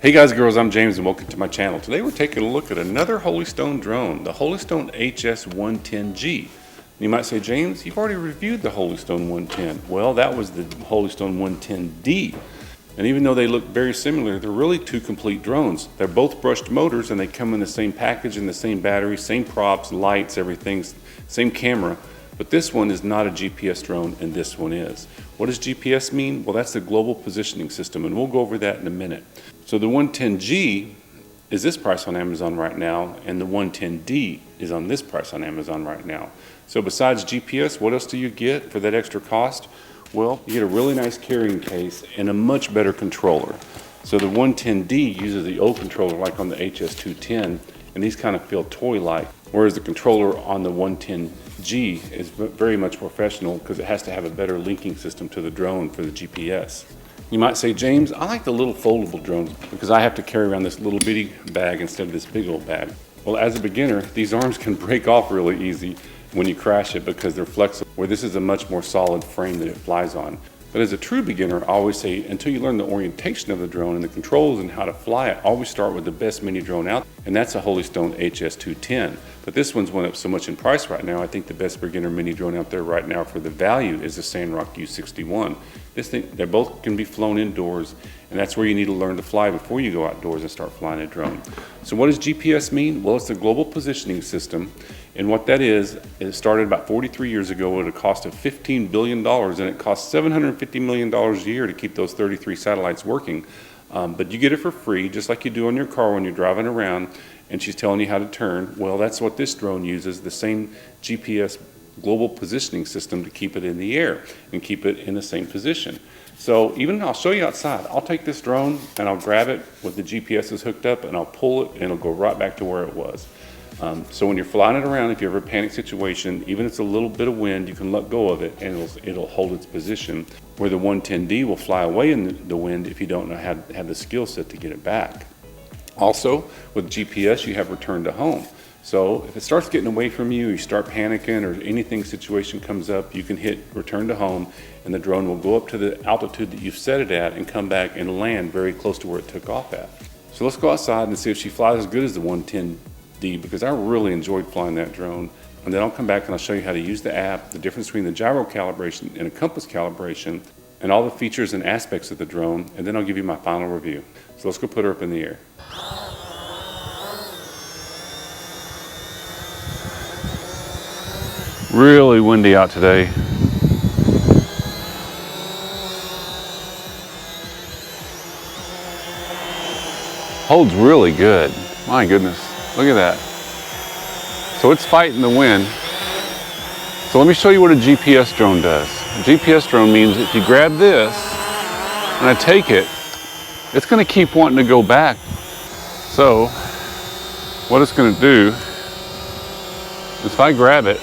Hey guys and girls, I'm James and welcome to my channel. Today we're taking a look at another Holy Stone drone, the Holy Stone HS110G. You might say, James, you've already reviewed the Holy Stone 110. Well, that was the Holy Stone 110D. And even though they look very similar, they're really two complete drones. They're both brushed motors and they come in the same package and the same battery, same props, lights, everything, same camera. But this one is not a GPS drone and this one is. What does GPS mean? Well, that's the global positioning system, and we'll go over that in a minute. So the 110G is this price on Amazon right now, and the 110D is on this price on Amazon right now. So besides GPS, what else do you get for that extra cost? Well, you get a really nice carrying case and a much better controller. So the 110D uses the old controller like on the HS210, and these kind of feel toy-like, whereas the controller on the 110G is very much professional because it has to have a better linking system to the drone for the GPS. You might say, James, I like the little foldable drones because I have to carry around this little bitty bag instead of this big old bag. Well, as a beginner, these arms can break off really easy when you crash it because they're flexible, where this is a much more solid frame that it flies on. But as a true beginner, I always say, until you learn the orientation of the drone and the controls and how to fly it, always start with the best mini drone out, and that's a Holy Stone HS210. But this one's went up so much in price right now, I think the best beginner mini drone out there right now for the value is the Sandrock U61. This thing, they both can be flown indoors, and that's where you need to learn to fly before you go outdoors and start flying a drone. So what does GPS mean? Well, it's the global positioning system, and what that is, it started about 43 years ago at a cost of $15 billion, and it costs $750 million a year to keep those 33 satellites working. But you get it for free, just like you do on your car when you're driving around, and she's telling you how to turn. Well, that's what this drone uses, the same GPS global positioning system to keep it in the air and keep it in the same position. So even I'll show you outside. I'll take this drone and I'll grab it with the GPS is hooked up and I'll pull it and it'll go right back to where it was. So when you're flying it around, if you have a panic situation, even if it's a little bit of wind, you can let go of it and it'll hold its position, where the 110D will fly away in the wind if you don't know how to have the skill set to get it back. Also, with GPS, you have return to home. So if it starts getting away from you, you start panicking or anything situation comes up, you can hit return to home and the drone will go up to the altitude that you've set it at and come back and land very close to where it took off at. So let's go outside and see if she flies as good as the 110D, because I really enjoyed flying that drone. And then I'll come back and I'll show you how to use the app, the difference between the gyro calibration and a compass calibration, and all the features and aspects of the drone, and then I'll give you my final review. So let's go put her up in the air. Really windy out today. Holds really good. My goodness, look at that. So it's fighting the wind. So let me show you what a GPS drone does. A GPS drone means if you grab this and I take it, it's going to keep wanting to go back. So what it's going to do is if I grab it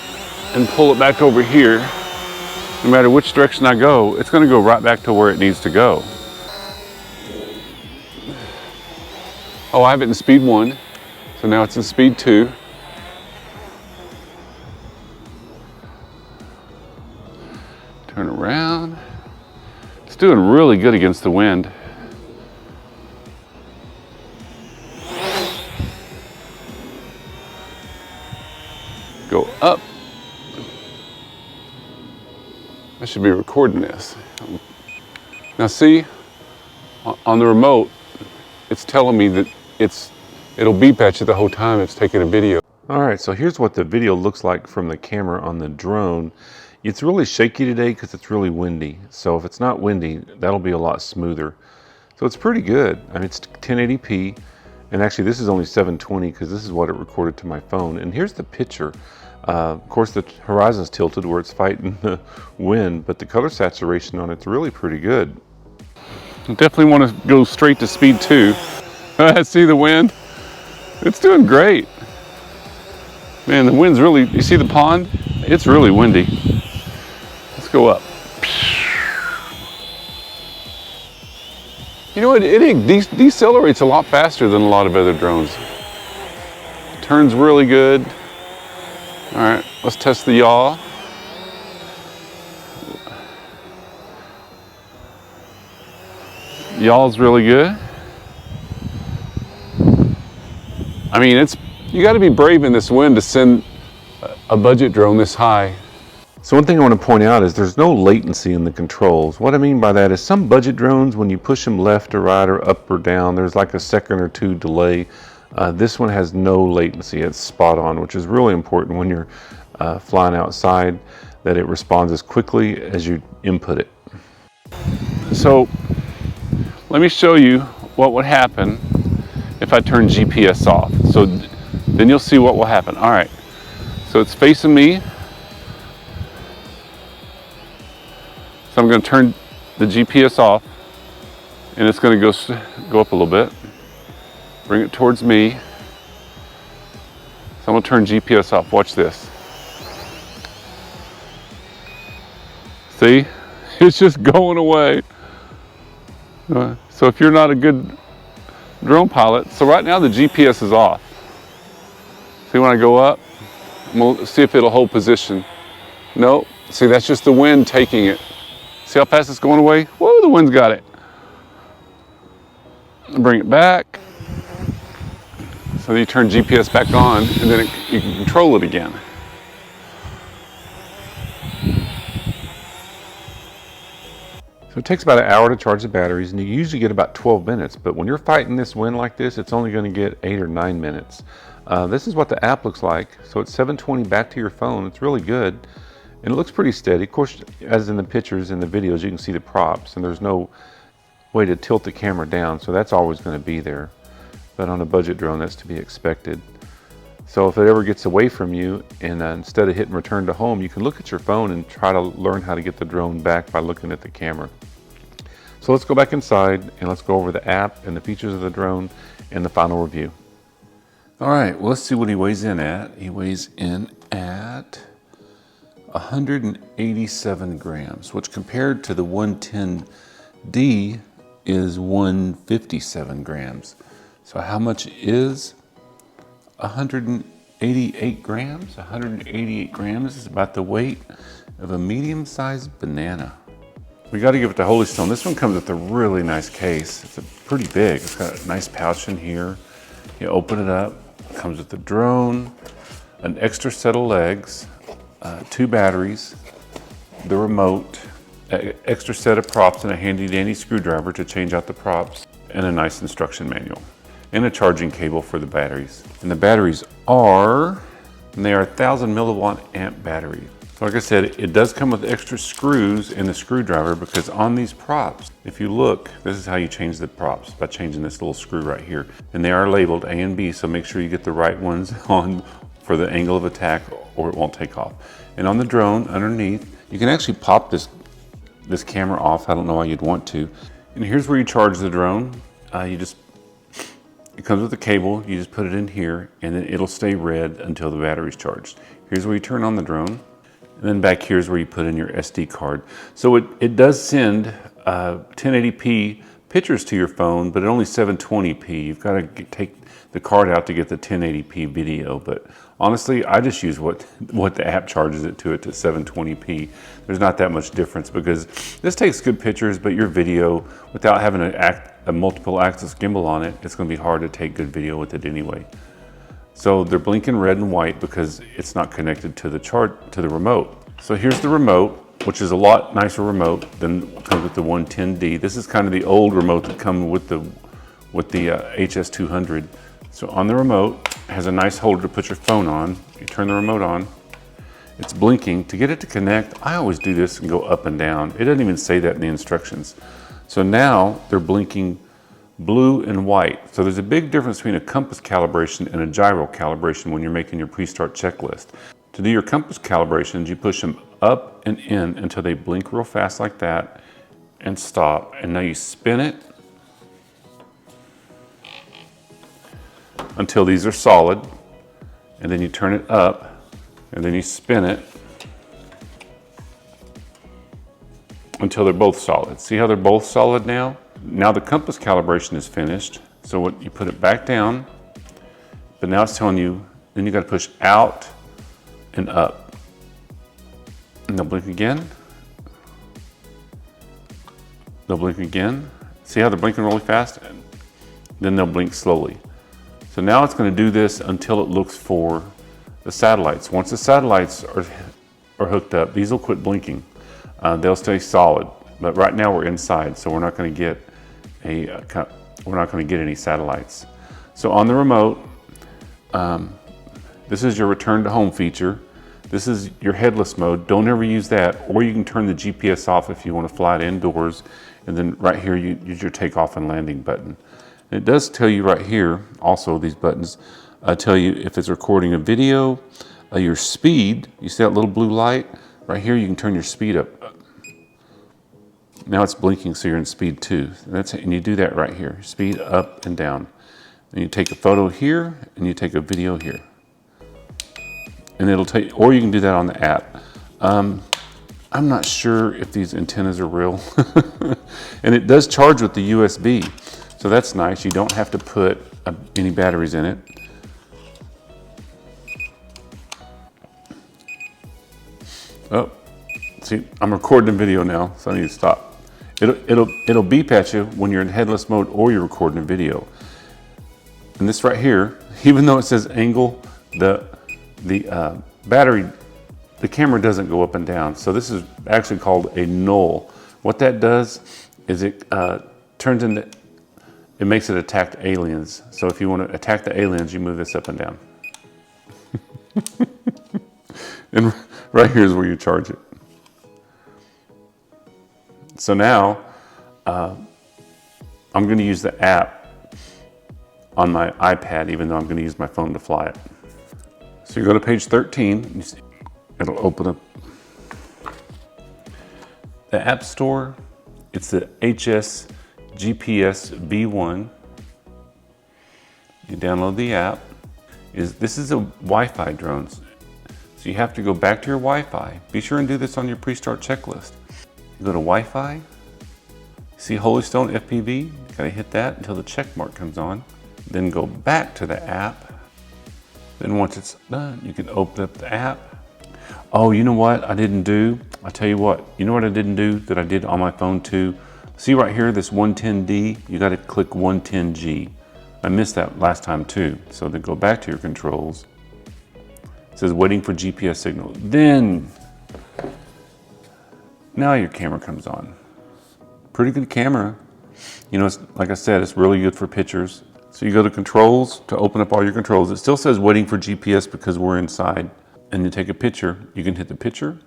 and pull it back over here, no matter which direction I go, it's going to go right back to where it needs to go. Oh, I have it in speed 1, so now it's in speed 2. Turn around. It's doing really good against the wind. Go up. I should be recording this. Now see, on the remote, it's telling me that it'll beep at you the whole time it's taking a video. All right, so here's what the video looks like from the camera on the drone. It's really shaky today because it's really windy. So if it's not windy, that'll be a lot smoother. So it's pretty good. I mean, it's 1080p, and actually this is only 720 because this is what it recorded to my phone. And here's the picture. Of course, the horizon's tilted where it's fighting the wind, but the color saturation on it's really pretty good. I definitely want to go straight to speed 2. See the wind? It's doing great. Man, the wind's really, you see the pond? It's really windy. Let's go up. You know what, it decelerates a lot faster than a lot of other drones. Turns really good. All right, let's test the yaw. Yaw's really good. I mean, you got to be brave in this wind to send a budget drone this high. So one thing I want to point out is there's no latency in the controls. What I mean by that is some budget drones, when you push them left or right or up or down, there's like a second or two delay. This one has no latency. It's spot on, which is really important when you're flying outside, that it responds as quickly as you input it. So let me show you what would happen if I turn GPS off. So then you'll see what will happen. All right, so it's facing me. So I'm going to turn the GPS off, and it's going to go up a little bit. Bring it towards me. So I'm going to turn GPS off. Watch this. See? It's just going away. So if you're not a good drone pilot, so right now the GPS is off. See, when I go up, we'll see if it'll hold position. No, see, that's just the wind taking it. See how fast it's going away? Whoa, the wind's got it. Bring it back. So then you turn GPS back on, and then you can control it again. So it takes about an hour to charge the batteries, and you usually get about 12 minutes. But when you're fighting this wind like this, it's only going to get 8 or 9 minutes. This is what the app looks like. So it's 720 back to your phone. It's really good. And it looks pretty steady. Of course, as in the pictures and the videos, you can see the props, and there's no way to tilt the camera down, so that's always going to be there. But on a budget drone, that's to be expected. So if it ever gets away from you, and instead of hitting return to home, you can look at your phone and try to learn how to get the drone back by looking at the camera. So let's go back inside, and let's go over the app and the features of the drone and the final review. All right, well, let's see what he weighs in at. He weighs in at 187 grams, which compared to the 110D is 157 grams. So how much is 188 grams? 188 grams is about the weight of a medium-sized banana. We got to give it to Holy Stone. This one comes with a really nice case. It's pretty big. It's got a nice pouch in here. You open it up, it comes with the drone, an extra set of legs, 2 batteries, the remote, an extra set of props, and a handy-dandy screwdriver to change out the props, and a nice instruction manual, and a charging cable for the batteries. And the batteries are, they are 1,000 milliwatt amp battery. So like I said, it does come with extra screws and the screwdriver, because on these props, if you look, this is how you change the props, by changing this little screw right here. And they are labeled A and B, so make sure you get the right ones on for the angle of attack, or it won't take off. And on the drone underneath, you can actually pop this camera off. I don't know why you'd want to. And here's where you charge the drone. It comes with a cable. You just put it in here, and then it'll stay red until the battery's charged. Here's where you turn on the drone. And then back here's where you put in your SD card. So it does send 1080p pictures to your phone, but at only 720p. You've got to take the card out to get the 1080p video. But honestly, I just use what the app charges it to 720p. There's not that much difference, because this takes good pictures, but your video, without having a multiple axis gimbal on it, it's going to be hard to take good video with it anyway. So they're blinking red and white because it's not connected to the remote. So here's the remote, which is a lot nicer remote than comes with the 110D. This is kind of the old remote that comes with the HS200. So on the remote, it has a nice holder to put your phone on. You turn the remote on, it's blinking. To get it to connect, I always do this and go up and down. It doesn't even say that in the instructions. So now they're blinking blue and white. So there's a big difference between a compass calibration and a gyro calibration when you're making your pre-start checklist. To do your compass calibrations, you push them up and in until they blink real fast like that and stop. And now you spin it until these are solid, and then you turn it up, and then you spin it until they're both solid. See how they're both solid now? Now the compass calibration is finished. So what you put it back down, but now it's telling you, then you got to push out and up. And they'll blink again. They'll blink again. See how they're blinking really fast? And then they'll blink slowly. So now it's going to do this until it looks for the satellites. Once the satellites are hooked up, these will quit blinking. They'll stay solid. But right now we're inside, so we're not going to get any satellites. So on the remote, this is your return to home feature. This is your headless mode. Don't ever use that, or you can turn the GPS off if you want to fly it indoors. And then right here, you use your takeoff and landing button. And it does tell you right here, also these buttons tell you if it's recording a video, your speed. You see that little blue light? Right here, you can turn your speed up. Now it's blinking, so you're in speed 2. And you do that right here, speed up and down. And you take a photo here, and you take a video here. And it'll take, or you can do that on the app. I'm not sure if these antennas are real. And it does charge with the USB. So that's nice. You don't have to put any batteries in it. Oh, see, I'm recording a video now, so I need to stop. It'll beep at you when you're in headless mode or you're recording a video. And this right here, even though it says angle, the battery, the camera doesn't go up and down. So this is actually called a null. What that does is it makes it attack aliens. So if you want to attack the aliens, you move this up and down. And right here is where you charge it. So now I'm going to use the app on my iPad, even though I'm going to use my phone to fly it. So you go to page 13, you see, it'll open up the App Store. It's the HS GPS V1. You download the app. This is a Wi-Fi drone. So you have to go back to your Wi-Fi. Be sure and do this on your pre-start checklist. You go to Wi-Fi, see Holy Stone FPV, you gotta hit that until the check mark comes on. Then go back to the app. Then once it's done, you can open up the app. Oh, you know what I didn't do? I'll tell you what, you know what I didn't do that I did on my phone too? See right here, this 110D, you gotta click 110G. I missed that last time too. So then go back to your controls. It says waiting for GPS signal. Then, now your camera comes on. Pretty good camera. You know, it's, like I said, it's really good for pictures. So you go to controls to open up all your controls. It still says waiting for GPS because we're inside. And you take a picture. You can hit the picture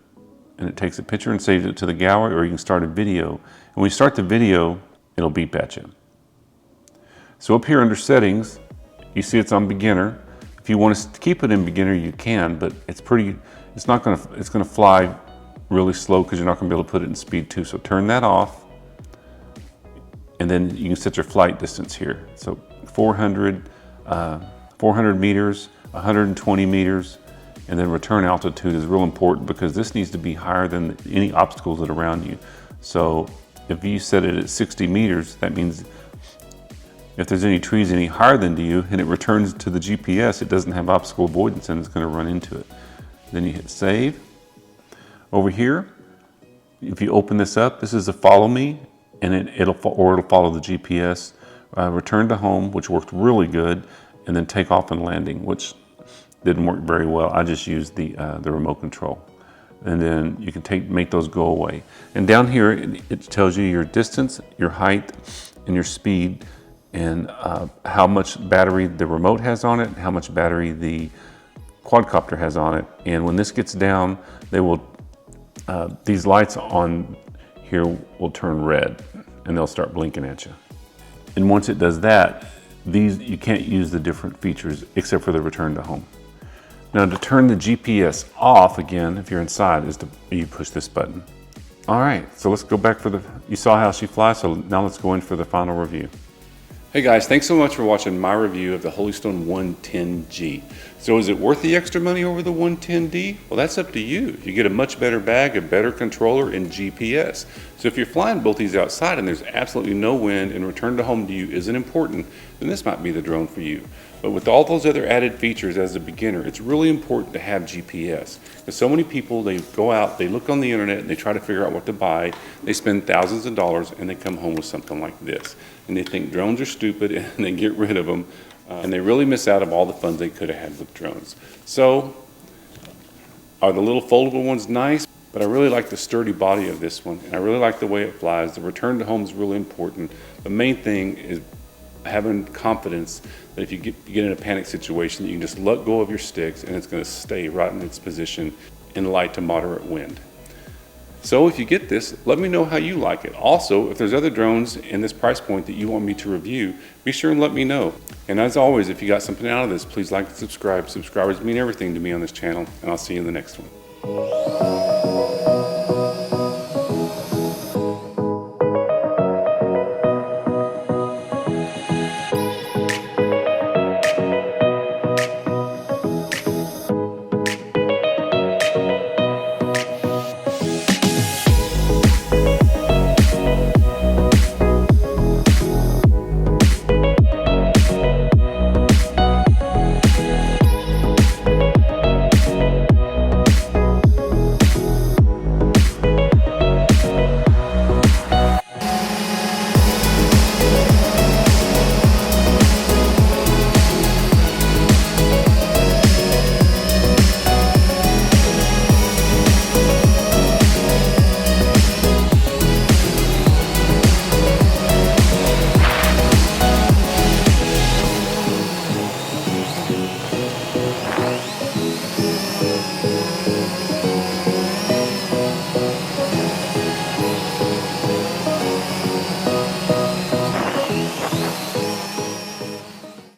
and it takes a picture and saves it to the gallery, or you can start a video. And when you start the video, it'll beep at you. So up here under settings, you see it's on beginner. If you want to keep it in beginner, you can, but it's gonna fly really slow because you're not gonna be able to put it in speed 2. So turn that off. And then you can set your flight distance here. So 400 meters, 120 meters, and then return altitude is real important because this needs to be higher than any obstacles that are around you. So if you set it at 60 meters, that means if there's any trees any higher than you and it returns to the GPS, it doesn't have obstacle avoidance and it's going to run into it. Then you hit save. Over here, if you open this up, this is a follow me, and it'll follow the GPS. Return to home, which worked really good, and then take off and landing, which didn't work very well. I just used the remote control. And then you can make those go away. And down here, it tells you your distance, your height, and your speed, and how much battery the remote has on it, and how much battery the quadcopter has on it. And when this gets down, these lights on here will turn red and they'll start blinking at you. And once it does that, you can't use the different features except for the return to home. Now to turn the GPS off again, if you're inside, you push this button. All right, so let's go back you saw how she flies, so now let's go in for the final review. Hey guys, thanks so much for watching my review of the Holy Stone 110G. So is it worth the extra money over the 110D? Well, that's up to you. You get a much better bag, a better controller, and GPS. So if you're flying both these outside and there's absolutely no wind and return to home to you isn't important, then this might be the drone for you. But with all those other added features as a beginner, it's really important to have GPS. Because so many people, they go out, they look on the internet, and they try to figure out what to buy. They spend thousands of dollars and they come home with something like this. And they think drones are stupid and they get rid of them. and they really miss out of all the fun they could have had with drones. So, are the little foldable ones nice? But I really like the sturdy body of this one, and I really like the way it flies. The return to home is really important. The main thing is having confidence that if you get in a panic situation, that you can just let go of your sticks and it's going to stay right in its position in light to moderate wind. So if you get this, let me know how you like it. Also, if there's other drones in this price point that you want me to review, be sure and let me know. And as always, if you got something out of this, please like and subscribe. Subscribers mean everything to me on this channel, and I'll see you in the next one.